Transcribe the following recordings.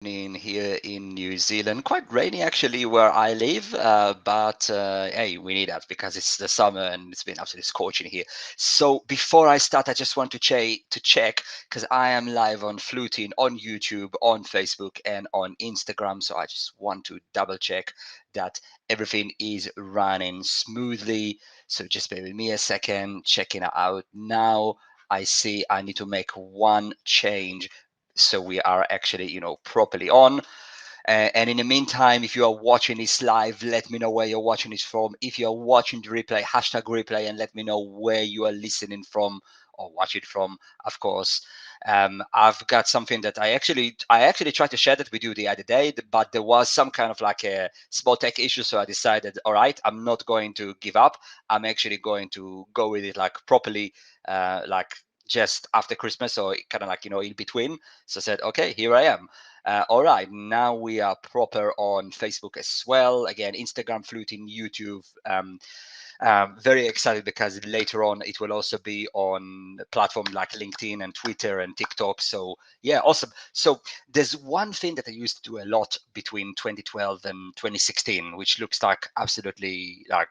afternoon here in New Zealand. Quite rainy actually where I live, but hey, we need that because it's the summer and it's been absolutely scorching here. So before I start, I just want to check because I am live on Fluting on YouTube, on Facebook, and on Instagram. So I just want to double check that everything is running smoothly. So just bear with me a second, checking it out now. I see I need to make one change so we are actually properly on. And in the meantime, if you are watching this live, let me know where you're watching this from. If you're watching the replay, hashtag replay, and let me know where you are listening from or watch it from, of course. I've got something that I actually tried to share that with you the other day, but there was some kind of like a small tech issue, so I decided, all right, I'm not going to give up. I'm actually going to go with it like properly, like just after Christmas, or kind of like in between. So I said, okay, here I am. All right, now we are proper on Facebook as well. Again, Instagram, Fluting, YouTube. Very excited because later on it will also be on a platform like LinkedIn and Twitter and TikTok. So yeah, awesome. So there's one thing that I used to do a lot between 2012 and 2016, which looks like absolutely like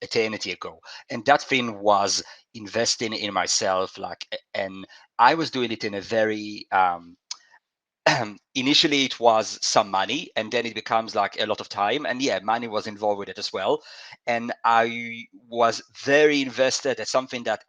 eternity ago, and that thing was investing in myself. And I was doing it in a very initially it was some money, and then it becomes like a lot of time, and yeah, money was involved with it as well. And I was very invested at something that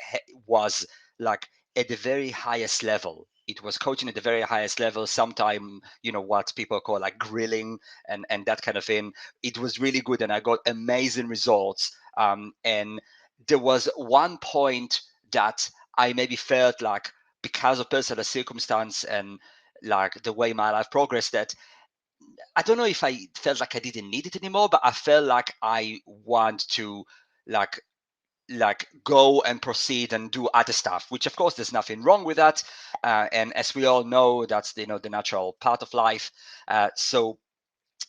was like at the very highest level. It was coaching at the very highest level, sometime what people call like grilling and that kind of thing. It was really good and I got amazing results. And there was one point that I maybe felt like, because of personal circumstance and like the way my life progressed, that I don't know if I felt like I didn't need it anymore, but I felt like I want to like go and proceed and do other stuff, which of course there's nothing wrong with that. And as we all know, that's the natural part of life. So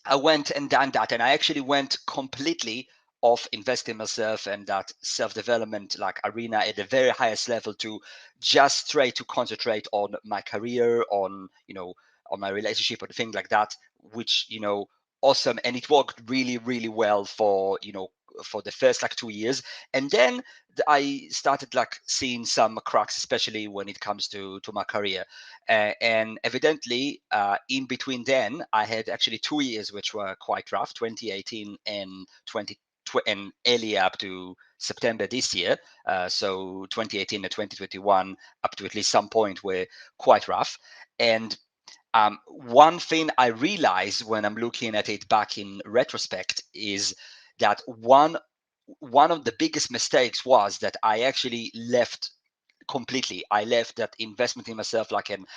I went and done that, and I actually went completely off investing myself and that self-development like arena at the very highest level, to just straight to concentrate on my career, on my relationship or things like that, which awesome. And it worked really, really well for the first like 2 years. And then I started like seeing some cracks, especially when it comes to my career. And evidently, in between then, I had actually 2 years which were quite rough, 2018 and 20 and early up to September this year. So 2018 to 2021, up to at least some point, were quite rough. And one thing I realized when I'm looking at it back in retrospect is that one of the biggest mistakes was that I actually left completely. I left that investment in myself, like in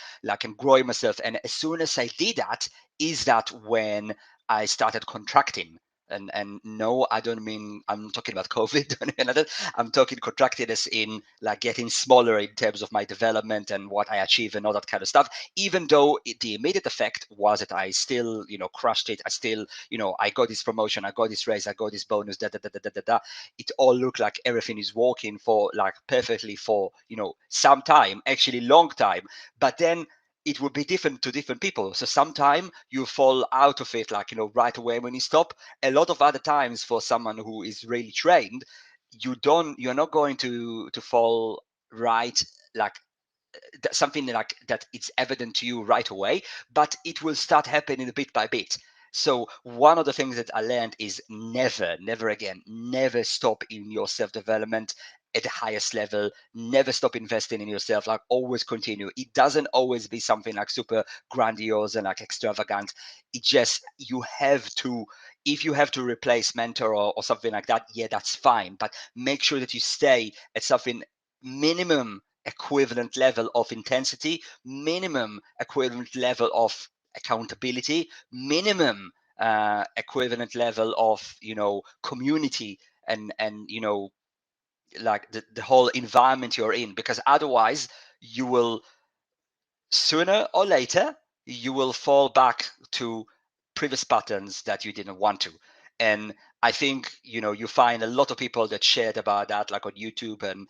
growing myself. And as soon as I did that, is that when I started contracting. And no, I don't mean I'm talking about COVID or anything like that. I'm talking contracted as in like getting smaller in terms of my development and what I achieve and all that kind of stuff. Even though the immediate effect was that I still, crushed it. I still, I got this promotion, I got this raise, I got this bonus, da da da da da da da. It all looked like everything is working for like perfectly for some time, actually long time. But then it will be different to different people. So sometime you fall out of it like right away when you stop. A lot of other times, for someone who is really trained, you're not going to fall right, like something like that it's evident to you right away, but it will start happening bit by bit. So one of the things that I learned is never again, never stop in your self-development at the highest level. Never stop investing in yourself. Like, always continue. It doesn't always be something like super grandiose and like extravagant. It just, you have to, if you have to replace mentor or something like that, yeah, that's fine, but make sure that you stay at something minimum equivalent level of intensity, minimum equivalent level of accountability, minimum equivalent level of community, and like the whole environment you're in, because otherwise you will, sooner or later, you will fall back to previous patterns that you didn't want to. And I think you find a lot of people that shared about that, like on YouTube. And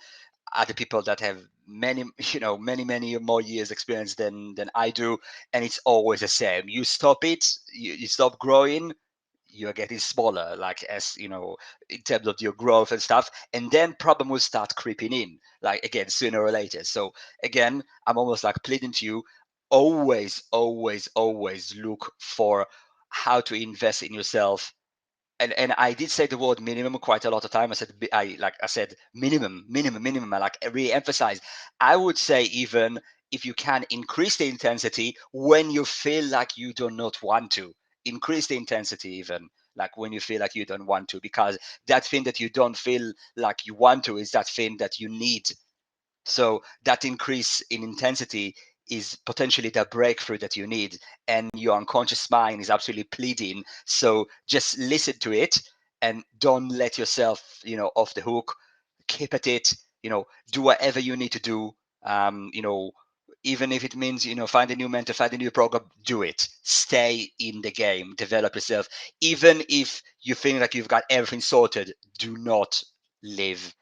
other people that have many, many more years experience than I do, and it's always the same. You stop it, you stop growing, you're getting smaller, like, as in terms of your growth and stuff, and then problem will start creeping in, like, again, sooner or later. So again, I'm almost like pleading to you, always, always, always look for how to invest in yourself. And I did say the word minimum quite a lot of time. I said minimum, minimum, minimum. I like really emphasize. I would say, even if you can, increase the intensity when you feel like you do not want to. Increase the intensity, even like when you feel like you don't want to, because that thing that you don't feel like you want to is that thing that you need. So that increase in intensity is potentially the breakthrough that you need, and your unconscious mind is absolutely pleading. So just listen to it and don't let yourself, off the hook. Keep at it. Do whatever you need to do. Even if it means, find a new mentor, find a new program, do it. Stay in the game, develop yourself. Even if you think like you've got everything sorted, do not live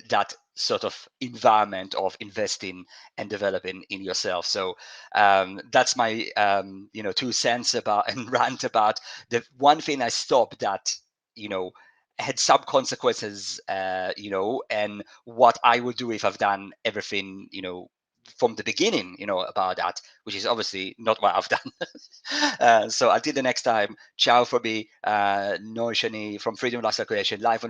that sort of environment of investing and developing in yourself. So that's my 2 cents about and rant about the one thing I stopped that you know had some consequences, and what I would do if I've done everything from the beginning, about that, which is obviously not what I've done. So until the next time, ciao for me, Noor Shani from Freedom Lifestyle Creation, live on